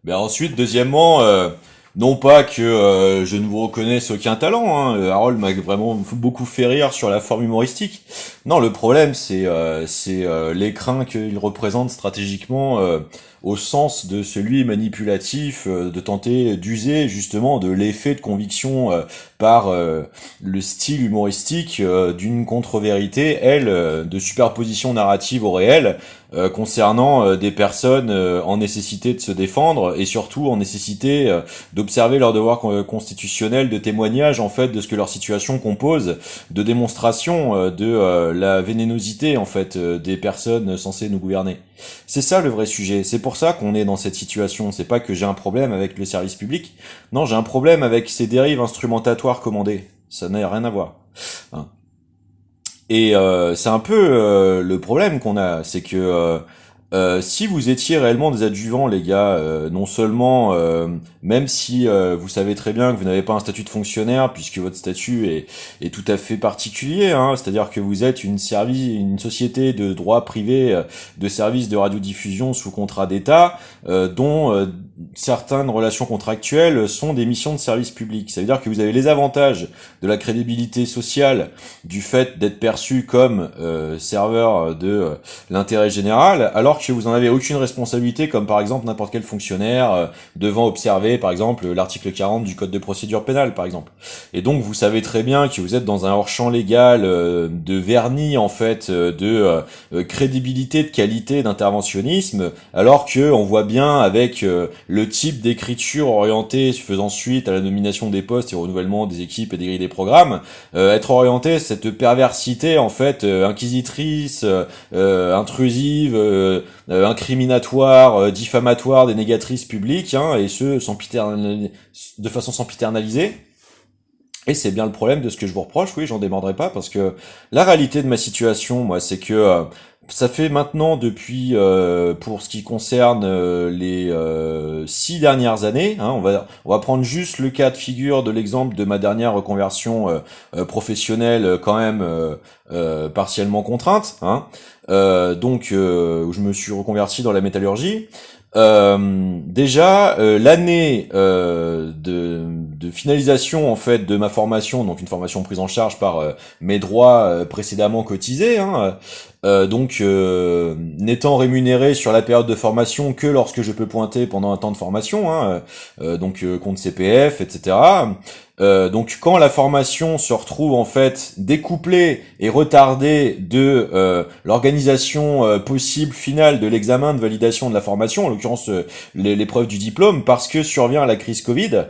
Ben ensuite, deuxièmement, non pas que je ne vous reconnaisse aucun talent, hein, Harold m'a vraiment beaucoup fait rire sur la forme humoristique. Non, le problème, c'est l'écrin qu'il représente stratégiquement au sens de celui manipulatif, de tenter d'user justement de l'effet de conviction par le style humoristique d'une contre-vérité, elle, de superposition narrative au réel, concernant des personnes en nécessité de se défendre et surtout en nécessité d'observer leur devoir constitutionnel de témoignage en fait de ce que leur situation compose, de démonstration de la vénénosité en fait des personnes censées nous gouverner. C'est ça le vrai sujet. C'est pour ça qu'on est dans cette situation. C'est pas que j'ai un problème avec le service public. Non, j'ai un problème avec ces dérives instrumentatoires commandées. Ça n'a rien à voir. Hein. Et c'est un peu le problème qu'on a, c'est que si vous étiez réellement des adjuvants, les gars, non seulement, même si vous savez très bien que vous n'avez pas un statut de fonctionnaire, puisque votre statut est tout à fait particulier, hein, c'est-à-dire que vous êtes une société de droit privé de services de radiodiffusion sous contrat d'État, dont certaines relations contractuelles sont des missions de service public. Ça veut dire que vous avez les avantages de la crédibilité sociale du fait d'être perçu comme serveur de l'intérêt général, alors que vous en avez aucune responsabilité, comme par exemple n'importe quel fonctionnaire devant observer, par exemple, l'article 40 du Code de procédure pénale, par exemple. Et donc, vous savez très bien que vous êtes dans un hors-champ légal de vernis, en fait, de crédibilité, de qualité, d'interventionnisme, alors que on voit bien avec le type d'écriture orientée faisant suite à la nomination des postes et au renouvellement des équipes et des grilles des programmes, être orienté cette perversité, en fait, inquisitrice, intrusive, incriminatoire, diffamatoire des négatrices publiques, hein, et ce de façon sempiternalisée. Et c'est bien le problème de ce que je vous reproche, oui, j'en démordrai pas, parce que la réalité de ma situation, moi, c'est que ça fait maintenant depuis, pour ce qui concerne les 6 dernières années, hein, on va prendre juste le cas de figure de l'exemple de ma dernière reconversion professionnelle, quand même partiellement contrainte, hein, où je me suis reconverti dans la métallurgie. Déjà, l'année de finalisation en fait de ma formation, donc une formation prise en charge par mes droits précédemment cotisés, hein, n'étant rémunéré sur la période de formation que lorsque je peux pointer pendant un temps de formation, hein, compte CPF, etc. Donc quand la formation se retrouve en fait découplée et retardée de l'organisation possible finale de l'examen de validation de la formation, en l'occurrence l'épreuve du diplôme, parce que survient la crise Covid,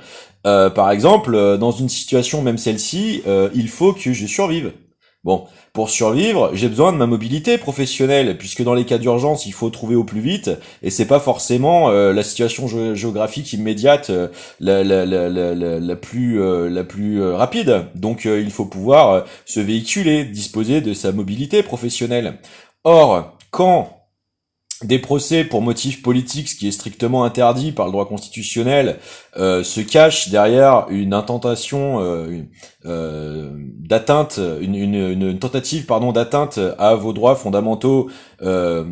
par exemple, dans une situation même celle-ci, il faut que je survive. Bon, pour survivre, j'ai besoin de ma mobilité professionnelle, puisque dans les cas d'urgence, il faut trouver au plus vite, et c'est pas forcément la situation géographique immédiate la plus rapide. Donc, il faut pouvoir se véhiculer, disposer de sa mobilité professionnelle. Or, quand des procès pour motifs politiques, ce qui est strictement interdit par le droit constitutionnel, se cache derrière une intentation d'atteinte, une tentative pardon d'atteinte à vos droits fondamentaux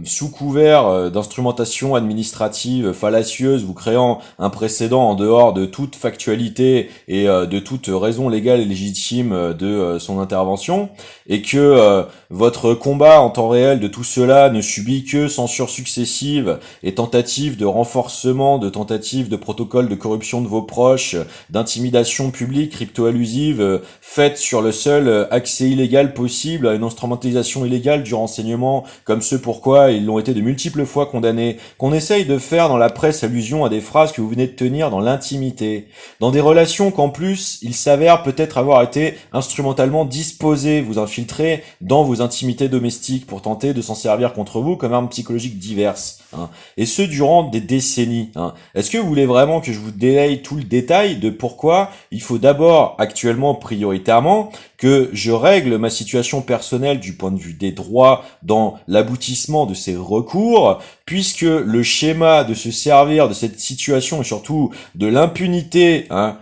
sous couvert d'instrumentation administrative fallacieuse, vous créant un précédent en dehors de toute factualité et de toute raison légale et légitime de son intervention, et que votre combat en temps réel de tout cela ne subit que censure successive et tentatives de renforcement, de tentatives de protocoles de corruption de vos proches, d'intimidation publique crypto-allusive faites sur le seul accès illégal possible à une instrumentalisation illégale du renseignement, comme ce pourquoi ils l'ont été de multiples fois condamnés, qu'on essaye de faire dans la presse allusion à des phrases que vous venez de tenir dans l'intimité, dans des relations qu'en plus il s'avère peut-être avoir été instrumentalement disposés, vous infiltrer dans vos intimités domestiques pour tenter de s'en servir contre vous comme armes psychologiques diverses, hein, et ce durant des décennies. Hein. Est-ce que vous voulez vraiment que je vous délaye tout le détail de pourquoi il faut d'abord, actuellement prioritairement, que je règle ma situation personnelle du point de vue des droits dans l'aboutissement de ces recours, puisque le schéma de se servir de cette situation et surtout de l'impunité, hein,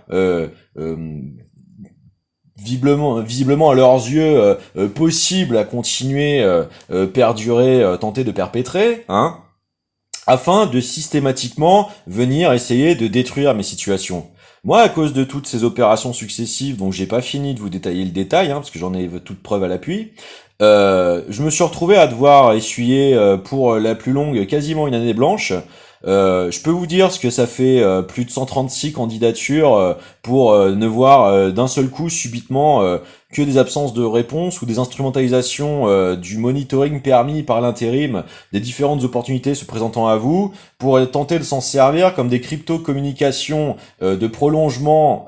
visiblement à leurs yeux possible à continuer, perdurer, tenter de perpétrer, hein, afin de systématiquement venir essayer de détruire mes situations. Moi, à cause de toutes ces opérations successives, dont j'ai pas fini de vous détailler le détail, parce que j'en ai toute preuve à l'appui, je me suis retrouvé à devoir essuyer pour la plus longue quasiment une année blanche. Je peux vous dire ce que ça fait, plus de 136 candidatures pour ne voir d'un seul coup subitement que des absences de réponse ou des instrumentalisations du monitoring permis par l'intérim des différentes opportunités se présentant à vous pour tenter de s'en servir comme des crypto-communications de prolongement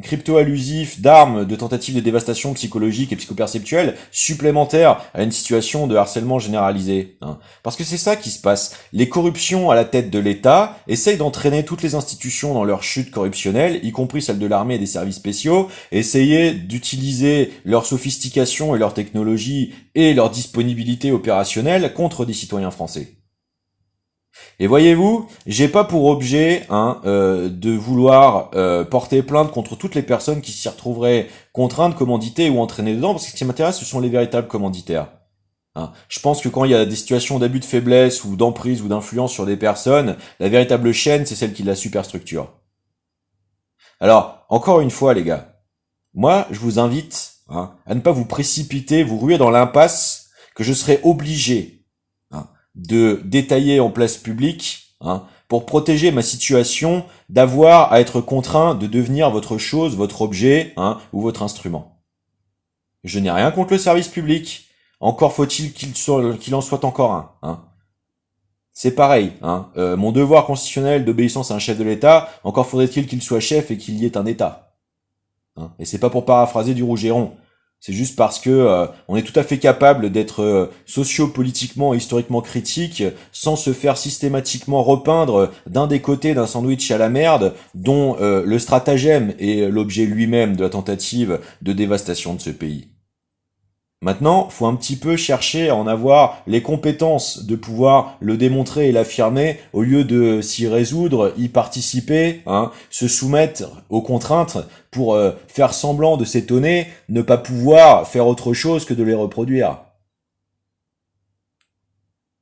crypto-allusifs d'armes de tentatives de dévastation psychologique et psychoperceptuelle supplémentaires à une situation de harcèlement généralisé. Parce que c'est ça qui se passe. Les corruptions à la tête de l'État essayent d'entraîner toutes les institutions dans leur chute corruptionnelle, y compris celle de l'armée et des services spéciaux, et essayer d'utiliser leur sophistication et leur technologie et leur disponibilité opérationnelle contre des citoyens français. Et voyez-vous, j'ai pas pour objet de vouloir porter plainte contre toutes les personnes qui s'y retrouveraient contraintes, commanditées ou entraînées dedans, parce que ce qui m'intéresse, ce sont les véritables commanditaires. Je pense que quand il y a des situations d'abus de faiblesse ou d'emprise ou d'influence sur des personnes, la véritable chaîne, c'est celle qui la superstructure. Alors, encore une fois, les gars, moi, je vous invite à ne pas vous précipiter, vous ruer dans l'impasse que je serai obligé de détailler en place publique pour protéger ma situation d'avoir à être contraint de devenir votre chose, votre objet ou votre instrument. Je n'ai rien contre le service public. Encore faut-il qu'il en soit encore un. C'est pareil. Mon devoir constitutionnel d'obéissance à un chef de l'État, encore faudrait-il qu'il soit chef et qu'il y ait un État. Et c'est pas pour paraphraser du Rougeron. C'est juste parce que on est tout à fait capable d'être socio-politiquement et historiquement critique sans se faire systématiquement repeindre d'un des côtés d'un sandwich à la merde dont le stratagème est l'objet lui-même de la tentative de dévastation de ce pays. Maintenant, faut un petit peu chercher à en avoir les compétences de pouvoir le démontrer et l'affirmer au lieu de s'y résoudre, y participer, se soumettre aux contraintes pour faire semblant de s'étonner, ne pas pouvoir faire autre chose que de les reproduire.